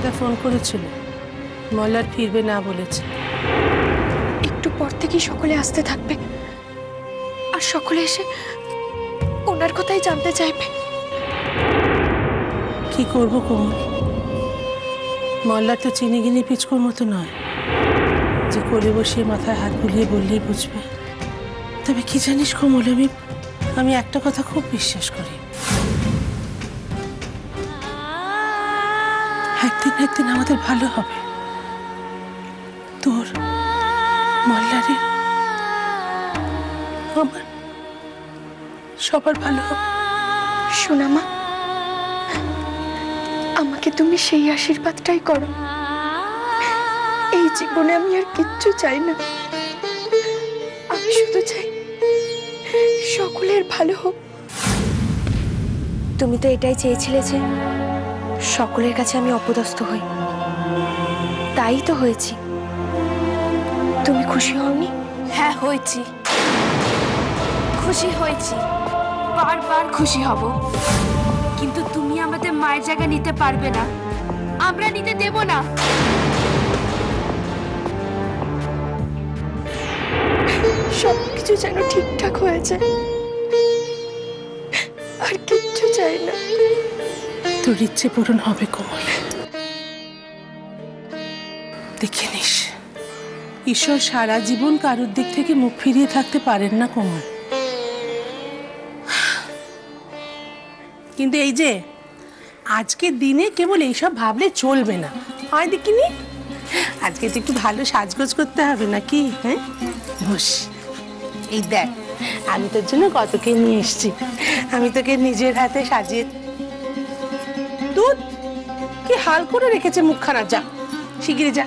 দাদা ফোন করেছিল, মল্লার ফিরবে না বলেছে। একটু পর থেকেই সকলে আসতে থাকবে, আর সকলে এসে ওনার কথাই জানতে চাইবে। কি করবো কোমল? মল্লার তো চিনিগিনি পিচকুর মতো নয় যে কোলে বসিয়ে মাথায় হাত বুলিয়ে বললেই বুঝবে। তবে কি জানিস কোমল, আমি একটা কথা খুব বিশ্বাস করি, একদিন একদিন আমাদের ভালো হবে। তোর, মল্লারের, আমার, সবার ভালো হবে। সোনা মা, আমাকে তুমি সেই আশীর্বাদটাই করো। এই জীবনে আমি আর কিচ্ছু চাই না, আমি শুধু চাই সকলের ভালো হোক। তুমি তো এটাই চেয়েছিলে যে সকলের কাছে আমি অপদস্থ হই, তাই তো হয়েছি। তুমি খুশি হওনি? হ্যাঁ হয়েছি, খুশি হয়েছি, বারবার খুশি হব। কিন্তু তুমি আমাদের মায়ের জায়গা নিতে পারবে না, আমরা নিতে দেব না। সবকিছু যেন ঠিকঠাক হয়েছে, আর কিচ্ছু চাই না। তোর ইচ্ছে পূরণ হবে কোমল, দেখে নিস। ঈশ্বর সারা জীবন কারোর দিক থেকে মুখ ফিরিয়ে থাকতে পারেন না কোমল। কিন্তু এই যে আজকের দিনে কেবল এইসব ভাবলে চলবে না, হয় দেখিনি। আজকে তো একটু ভালো সাজগোজ করতে হবে নাকি? হ্যাঁ বস, এই দেখ আমি তোর জন্য কতকে নিয়ে এসছি। আমি তোকে নিজের হাতে সাজিয়ে। দুধ কি হাল করে রেখেছে মুখখানা, যা শিগগিরি যা,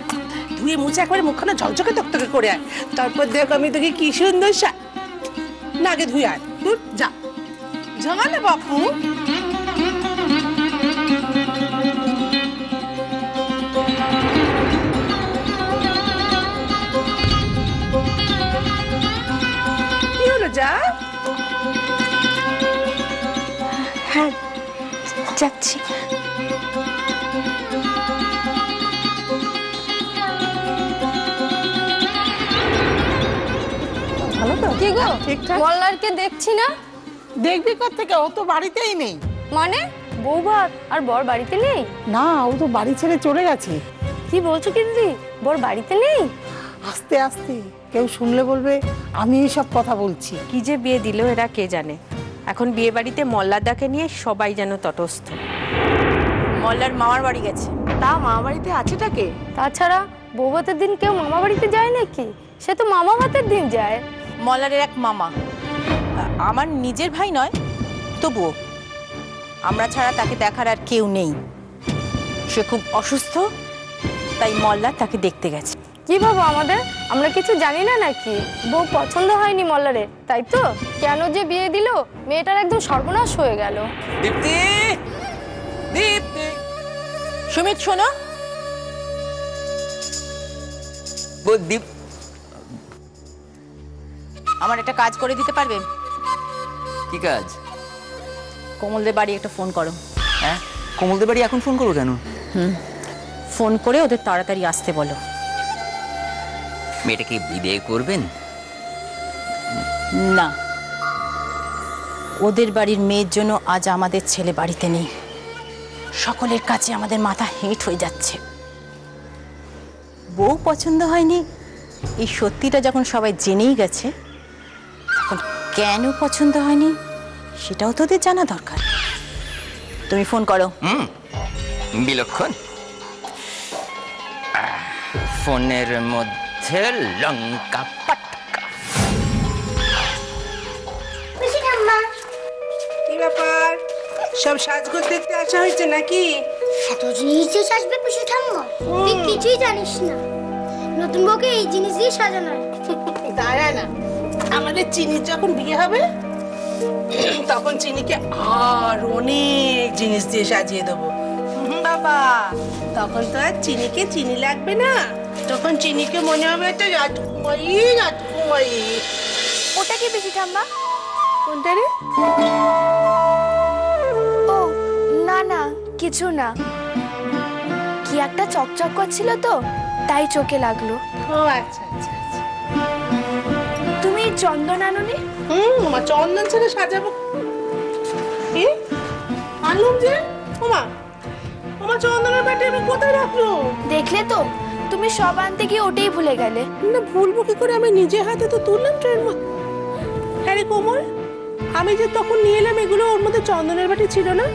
ধুয়ে মুছে একবারে মুখখানা ঝকঝকে তকতকে করে আয়। তারপর দেখ আমি তোকে কি সুন্দর না, আগে ধুয়ে আয়। দুধ যা, ঝামালে বাপু। কি হলো, যা। হ্যাঁ যাচ্ছি। ভালো তো? কি গো, ঠিকঠাক। মল্লারকে দেখছি না। দেখবি কোত্থেকে, ও তো বাড়িতেই নেই। মানে বৌভাত আর বর বাড়িতে নেই? না, ও তো বাড়ি ছেড়ে চলে গেছে। কি বলছো কি দিদি, বর বাড়িতে নেই? আস্তে আস্তে, কেউ শুনলে বলবে আমি এইসব কথা বলছি। কি যে বিয়ে দিল এরা কে জানে। এখন বিয়ে বাড়িতে মল্লারদাকে নিয়ে সবাই যেন তটস্থ। মল্লার মামার বাড়ি গেছে। তা মামা বাড়িতে আছেটা কে? তাছাড়া বৌভাতের দিন কেউ মামা বাড়িতে যায় নাকি? সে তো মামা ভাতের দিন যায়। মল্লারের এক মামা, আমার নিজের ভাই নয়, তবুও আমরা ছাড়া তাকে দেখার আর কেউ নেই। সে খুব অসুস্থ, তাই মল্লার তাকে দেখতে গেছে। কি ভাবো আমাদের, আমরা কিছু জানি না নাকি? বউ পছন্দ হয়নি মল্লারের, তাই তো? কেন যে বিয়ে দিল, মেয়েটার একদম সর্বনাশ হয়ে গেল। দীপ্তি, দীপ্তি, সুমিত শোনো। দীপ, আমার একটা কাজ করে দিতে পারবে? কি কাজ? কোমলদের বাড়ি একটা ফোন করো। হ্যাঁ, কোমলদের বাড়ি এখন ফোন করবো কেন? ফোন করে ওদের তাড়াতাড়ি আসতে বলো। মেয়েটাকে বিয়ে করবেন? না, ওদের বাড়ির মেয়ের জন্য আজ আমাদের ছেলে বাড়িতে নেই। সকলের কাছে আমাদের মাথা হেঁট হয়ে যাচ্ছে। বউ পছন্দ হয়নি এই সত্যিটা যখন সবাই জেনেই গেছে, তখন কেন পছন্দ হয়নি সেটাও তোদের জানা দরকার। তুমি ফোন করো। বিলক্ষণ। ফোনের মধ্যে লঙ্কা পাটকা। কি ব্যাপার, সব সাজগোজ দেখতে আসা হয়েছে নাকি? এত জিনিস দিয়ে সাজবে পিসি ঠাম্মা, তুই কিছুই জানিস না। নতুন বউকে এই জিনিস দিয়ে সাজানো হয়। দাঁড়া না, আমাদের চিনির যখন বিয়ে হবে তখন চিনিকে আর অনেক জিনিস দিয়ে সাজিয়ে দেবো বাবা। তখন তো আর চিনিকে চিনি লাগবে না, তখন চিনিকে মনে হবে একটা রাজকুমারী রাজকুমারী। ওটা কি পিসি ঠাম্মা? কোনটা রে? ও না না, কিছু না। কি একটা চকচক করছিল তো তাই চোখে লাগলো। ও আচ্ছা আচ্ছা আচ্ছা। তুমি চন্দন আনোনি? মা চন্দন ছেড়ে সাজাবো কি আনলাম যে। ওমা ওমা চন্দনের ব্যাটে আমি কোথায় রাখলো? দেখলে তো, তুমি সব আনতে গিয়ে ওটাই ভুলে গেলে। না ভুলবো কি করে, আমি নিজে হাতে তো তুললাম ট্রেন মধ্যে। হ্যাঁ রে কোমল, আমি যে তখন নিয়ে এলাম এগুলো, ওর মধ্যে চন্দনের বাটি ছিল না?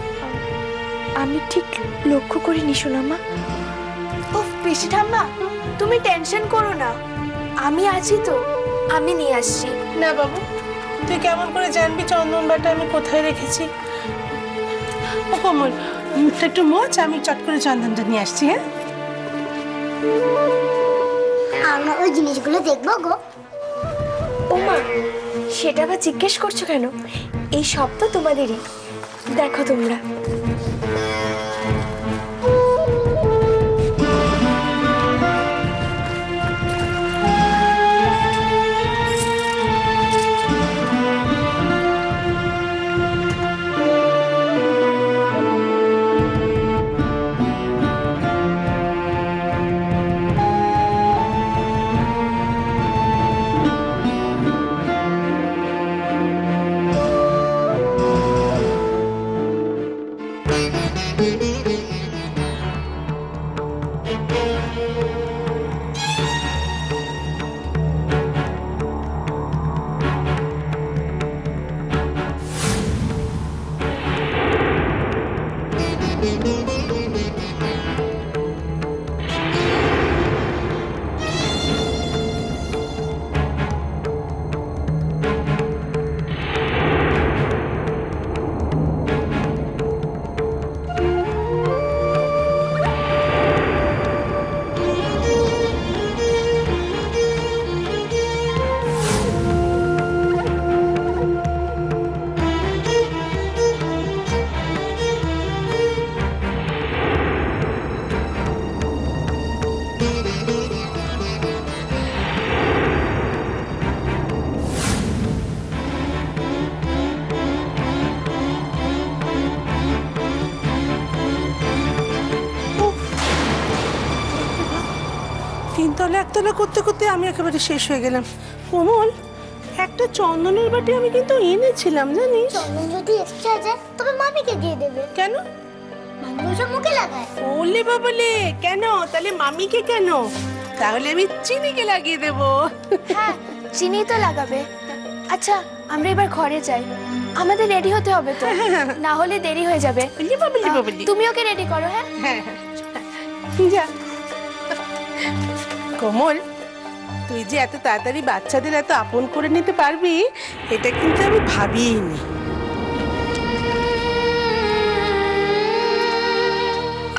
আমি ঠিক লক্ষ্য করিনি সোনামা। উফ পিসি ঠাম্মা, তুমি টেনশন করো না, আমি আছি তো, আমি নিয়ে আসছি। না বাবু, তুই কেমন করে জানবি চন্দন বাটা আমি কোথায় রেখেছি? ও কোমল, মুখটা একটু মোচ, আমি চট করে চন্দনটা নিয়ে আসছি। হ্যাঁ আমরা ওই জিনিসগুলো দেখবো গো। ও মা, সেটা আবার জিজ্ঞেস করছো কেন? এই সব তো তোমাদেরই, দেখো তোমরা। তিনতলা একতলা করতে করতে আমি একেবারে শেষ হয়ে গেলাম। কোমল, একটা চন্দনের বাটি আমি কিন্তু এনেছিলাম জানিস। চন্দন যদি এক্সট্রা যায় তবে মামিকে দিয়ে দেবে। কেন? মামি ওসব মুখে লাগায়। ওলে বাবলে, কেন তাহলে মামিকে কেন? তাহলে আমি চিনিকে লাগিয়ে দেব। হ্যাঁ, চিনি তো লাগাবে। আচ্ছা, আমরা এবার ঘরে যাই, আমাদের রেডি হতে হবে তো, না হলে দেরি হয়ে যাবে। তুমি ওকে রেডি করো। হ্যাঁ হ্যাঁ যা। কোমল, তুই যে এত তাড়াতাড়ি বাচ্চাদের এত আপন করে নিতে পারবি এটা কিন্তু আমি ভাবিনি।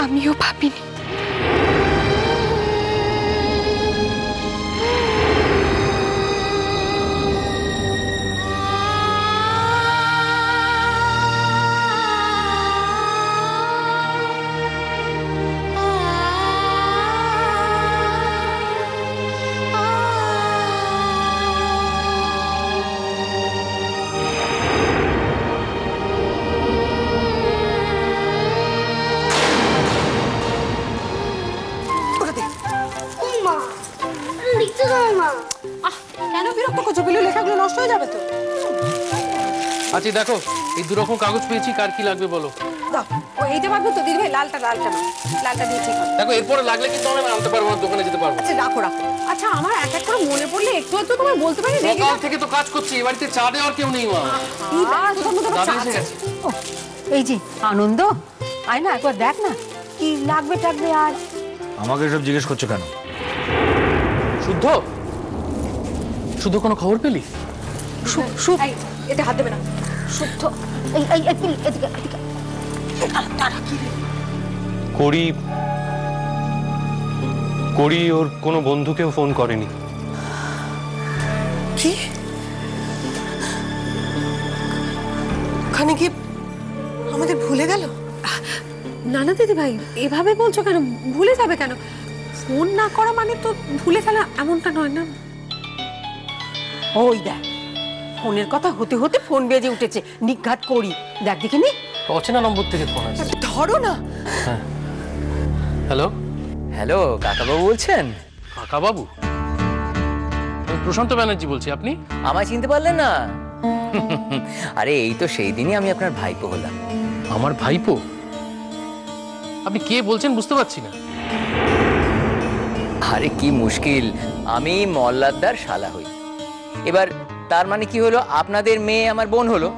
আমিও ভাবিনি। কেন বিরক্ত করছো? বিলু, লেখাগুলো নষ্ট হয়ে যাবে তো। আচ্ছা দেখো, এই দুরকম কাগজ পেয়েছি, কার কি লাগবে বলো। দাও, ও এইটা পারবো তো দিদি ভাই? লালটা না, লালটা দিয়ে ঠিক হবে। দেখো, এরপরে লাগলে কিন্তু আমি আনতে পারবো না, দোকানে যেতে পারবো। আচ্ছা রাখো রাখো। আচ্ছা, আমার এক এক করে মনে পড়লে একটু একটু তোমায় বলতে পারি। সকাল থেকে তো কাজ করছি, এই বাড়িতে চা দেওয়ার কেউ নেই মা। দাদা এসে গেছে। এই যে আনন্দ, আয় না একবার দেখ না কি লাগবে টাকবে। আর আমাকে এসব জিজ্ঞেস করছো কেন? শুদ্ধ, শুদ্ধ কোনো খবর পেলি? এতে হাত দেবে না। শুদ্ধ, এই এই এদিকে এদিকে। করি ওর কোনো বন্ধুকেও ফোন করেনি। কি? ওখানে গিয়ে আমাদের ভুলে গেল? না না দিদি ভাই, এভাবে বলছো কেন? ভুলে যাবে কেন? ফোন না করা মানে তো ভুলে গেল এমনটা নয় না। ওই দেখ, ফোনের কথা হতে হতে ফোন বেজে উঠেছে। নিঘাত করি, দেখ দেখিনি। অচেনা নম্বর থেকে ফোন আসছে। ধরো না। হ্যালো। হ্যালো, কাকাবাবু বলছেন? কাকা বাবু, আমি প্রশান্ত ব্যানার্জি বলছি। আপনি আমায় চিনতে পারলেন না? আরে এই তো সেই দিনই আমি আপনার ভাইপো হলাম। আমার ভাইপো? আপনি কে বলছেন বুঝতে পারছি না। আরে কি মুশকিল, আমি মল্লারদার শালা হই। এবার তার মানে কি হলো, আপনাদের মেয়ে আমার বোন হলো,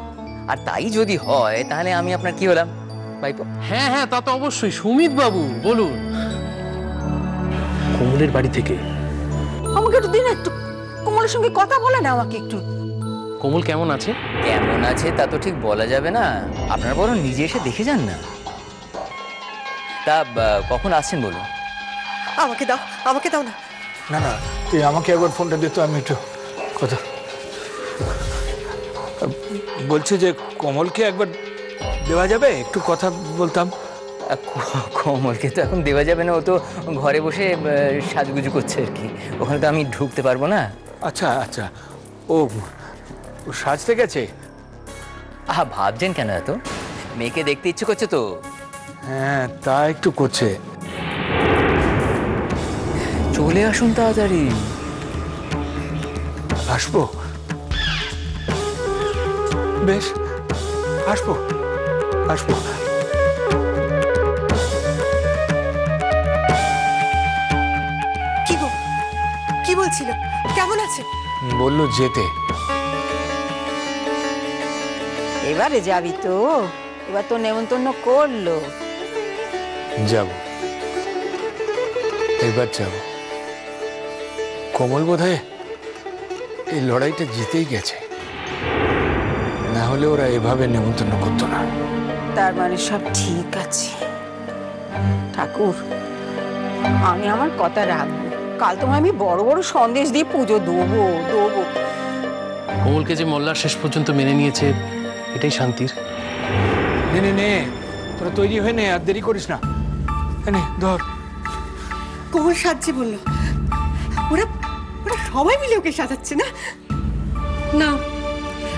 আর তাই যদি হয় তাহলে আমি আপনার কি হলাম? ভাইপো। হ্যাঁ হ্যাঁ, তা তো অবশ্যই। সুমিত বাবু বলুন। কমলের বাড়ি থেকে। আমাকে একটু দিন, একটু কোমলের সঙ্গে কথা বলে না আমাকে একটু। কোমল কেমন আছে? কেমন আছে তা তো ঠিক বলা যাবে না, আপনারা বরং নিজে এসে দেখে যান না। তা কখন আসছেন বলুন? আমাকে দাও, আমাকে দাও না। না না, তুই আমাকে একবার ফোনটা দিত, আমি একটু কথা বলছি যে কমলকে একবার দেওয়া যাবে, একটু কথা বলতাম। কোমলকে তো এখন দেওয়া যাবে না, ও তো ঘরে বসে সাজগুজু করছে আর কি, ওখানে তো আমি ঢুকতে পারবো না। আচ্ছা আচ্ছা, ও সাজতে গেছে? আহা, ভাবছেন কেন এত? মেয়েকে দেখতে ইচ্ছে করছে তো। হ্যাঁ, তা একটু করছে। চলে আসুন তাড়াতাড়ি। আসবো? বেশ, আসবো আসবো। কি গো, কি বলছিল? কেমন আছে? বললো যেতে। এবারে যাবি তো? এবার তো নেমন্তন্ন করলো। যাব, এবার যাব। কমল বোধহয় এই লড়াইটা জিতেই গেছে, না হলে ওরা এভাবে নেমন্তন্ন করতো না। তার মানে সব ঠিক আছে। ঠাকুর, আমি আমার কথা রাখবো। কাল তোমায় আমি বড় বড় সন্দেশ দিয়ে পুজো দেবো দেবো। কোমলকে যে মোল্লার শেষ পর্যন্ত মেনে নিয়েছে, এটাই শান্তির। নে নে নে, তোরা তৈরি হয়ে নে, আর দেরি করিস না। নে ধর। কোমল সাজছে বললো। ওরা ওরা সবাই মিলে ওকে সাজাচ্ছে না? না,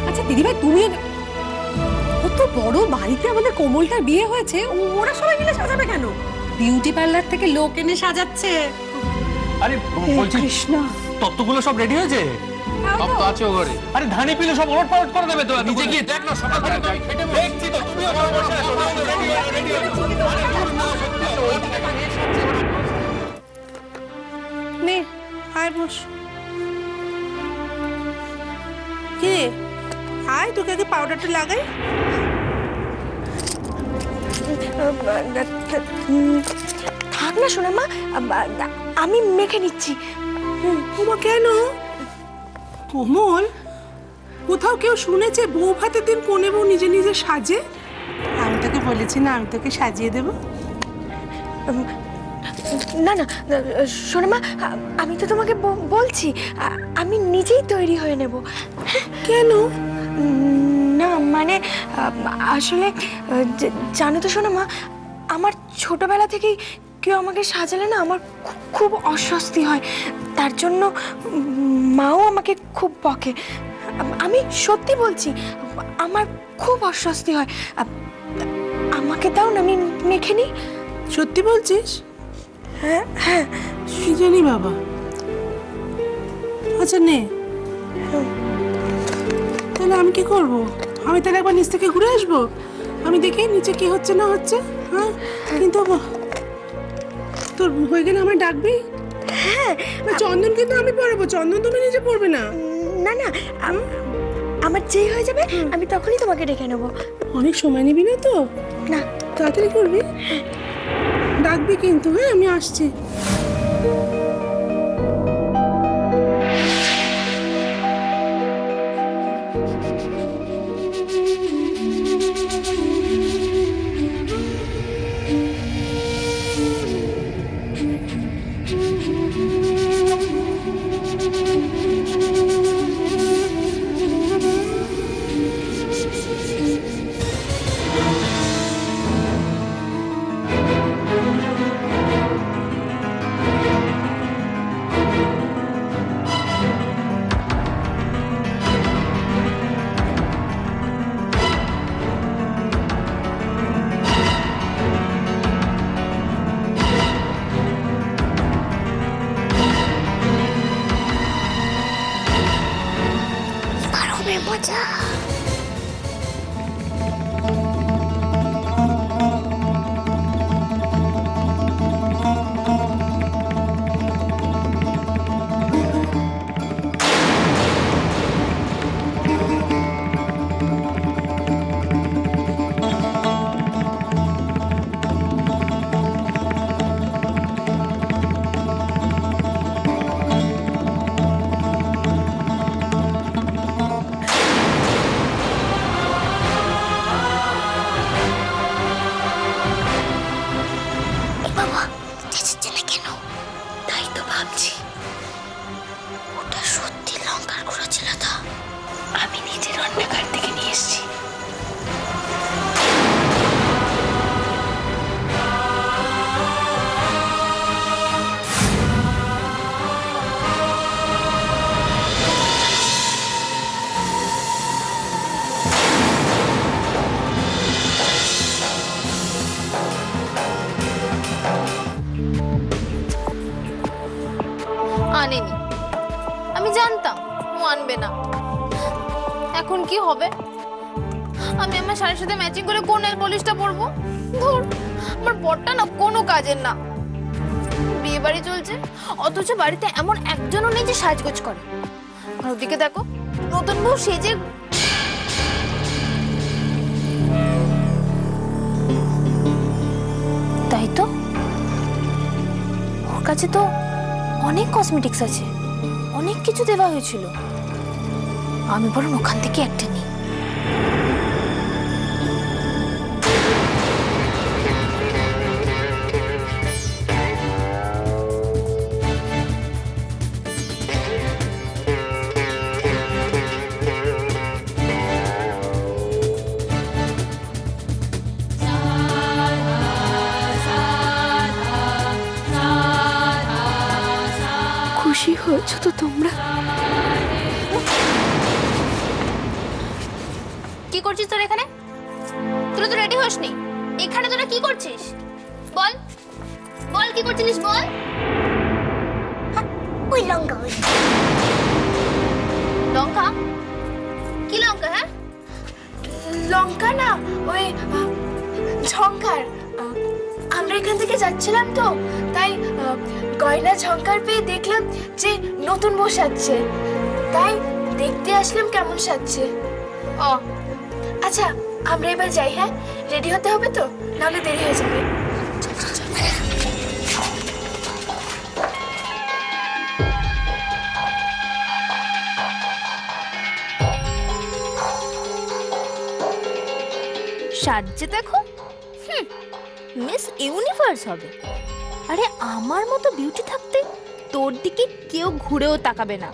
আচ্ছা দিদিভাই, তুমি কত বড় বাড়িতে আমাদের কোমলটার বিয়ে হয়েছে, ওরা সবাই মিলে সাজাবে কেন? বিউটি পার্লার থেকে লোক এনে সাজাচ্ছে। আরে বলছি, কৃষ্ণ, তত্ত্বগুলো সব রেডি হয়েছে? সব তো আছে ও ঘরে। আরে ধানি পিলে সব ওলট পালট করে দেবে তো। নিজে গিয়ে দেখ না, সকাল থেকে তো আমি খেটে দেখছি তো। তুমিও ঘরে বসে আছো, রেডি নে আয় বস। কে আয়, তোকে আগে পাউডারটা লাগাই। থাক না শোনা মা, আমি মেখে নিচ্ছি। ওমা, কেন? কোমল, কোথাও কেউ শুনেছে বউ ভাতের দিন কোনে বউ নিজে নিজে সাজে? আমি তোকে বলেছি না আমি তোকে সাজিয়ে দেব? না না শোনা মা, আমি তো তোমাকে বলছি আমি নিজেই তৈরি হয়ে নেব। কেন? না মানে আসলে জানো তো শোনা মা, আমার ছোটবেলা থেকেই কেউ আমাকে সাজালে না আমার খুব অস্বস্তি হয়। তার জন্য মাও আমাকে খুব বকে। আমি সত্যি বলছি, আমার খুব অস্বস্তি হয়। আমাকে দাও না, আমি মেখে নিই। সত্যি বলছিস? হ্যাঁ হ্যাঁ, কি জানি বাবা। আচ্ছা নে, তাহলে আমি কি করব? আমি তাহলে একবার নিচ থেকে ঘুরে আসবো, আমি দেখি নিচে কি হচ্ছে না হচ্ছে। হ্যাঁ, কিন্তু তোর হয়ে গেলে আমায় ডাকবি? হ্যাঁ। চন্দন কিন্তু আমি পড়াবো, চন্দন তুমি নিজে পড়বে না। না না, আমার যেই হয়ে যাবে আমি তখনই তোমাকে ডেকে নেবো। অনেক সময় নিবি না তো? না, তাড়াতাড়ি করবি, ডাকবি কিন্তু। হ্যাঁ, আমি আসছি। প্রেমের মজা। আনেনি, আমি জানতাম ও আনবে না। এখন কি হবে? আমি আমার শাড়ির সাথে ম্যাচিং করে কোন নেল পলিশটা পরবো? ধুর, আমার বরটা না কোনো কাজের না। বিয়ে বাড়ি চলছে, অথচ বাড়িতে এমন একজনও নেই যে সাজগোজ করে। আর ওদিকে দেখো, নতুন বউ সেজে তাই তো, ওর কাছে তো অনেক কসমেটিক্স আছে, অনেক কিছু দেওয়া হয়েছিল। আমি বরং ওখান থেকে একটা নিই। খুশি হয়েছো তো তোমরা? কি করছিস তোর এখানে? তোরা তো রেডি হসনি, এখানে তোরা কি করছিস? বল বল, কি করছিস বল? ওই লঙ্কা, ওই লঙ্কা? কি লঙ্কা? হ্যাঁ, লঙ্কা না, ওই ঝঙ্কার। আমরা এখান থেকে যাচ্ছিলাম তো, তাই গয়না ঝঙ্কার পেয়ে দেখলাম যে নতুন বউ সাজছে, তাই দেখতে আসলাম কেমন সাজছে। ও আচ্ছা, আমরা এবার যাই। হ্যাঁ, রেডি হতে হবে তো, নাহলে দেরি হয়ে যাবে। সাজছে দেখো, মিস ইউনিভার্স হবে। আরে আমার মতো বিউটি থাকতে তোর দিকে কেউ ঘুরেও তাকাবে না।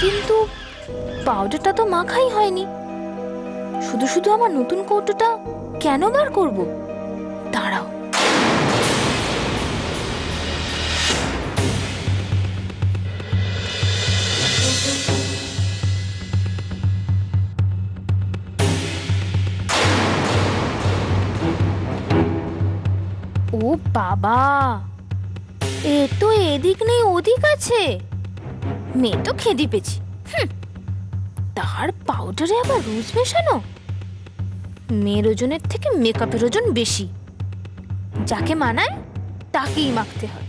কিন্তু পাউডারটা তো মাখাই হয়নি, শুধু শুধু আমার নতুন কৌটোটা কেন বার করব? দাঁড়াও, ও বাবা, এ তো এদিক নেই ওদিক আছে। মেয়ে তো খেদি পেয়েছি, তার পাউডারে আবার রোজ মেশানো। মেয়ের ওজনের থেকে মেকআপের ওজন বেশি, যাকে মানায় তাকেই মাখতে হয়।